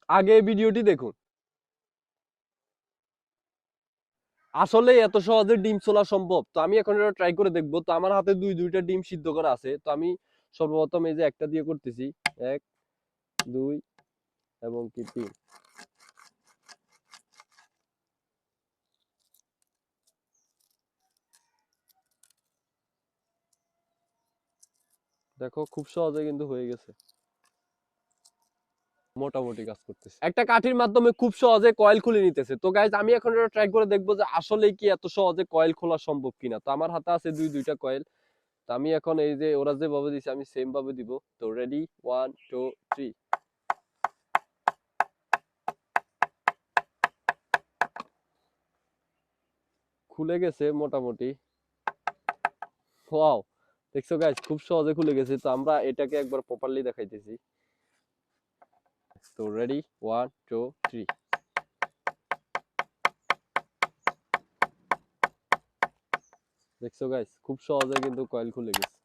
আগে ভিডিওটি দেখুন। আসলে এত সহজে ডিম ছোলা সম্ভব? তো আমি এখন এটা ট্রাই করে দেখবো। তো আমার হাতে দুইটা ডিম সিদ্ধ করা আছে। তো আমি সর্বপ্রথম এই যে একটা দিয়ে করতেছি। ১, ২ এবং কি ৩। দেখো খুব সহজে কিন্তু হয়ে গেছে। মোটামুটি কাজ করতেছে। একটা কাঠির মাধ্যমে খুব সহজে কয়েল খুলে নিতেছে। তো গাইজ আমি এখন এটা ট্রাই করে দেখবো যে আসলেই কি এত সহজে কয়েল খোলা সম্ভব কিনা। তো আমার হাতে আছে দুইটা কয়েল। তো আমি এখন এই যে ওরা যেভাবে দিছে আমি সেম ভাবে দিব। তো রেডি 1 2 3। খুলে গেছে মোটামুটি। ওয়াও, দেখছো গাইজ খুব সহজে খুলে গেছে। তো আমরা এটাকে একবার প্রপারলি দেখাইতেছি। তো রেডি 1 2 3। দেখছো গাইজ খুব সহজে কিন্তু কয়েল খুলে গেছে।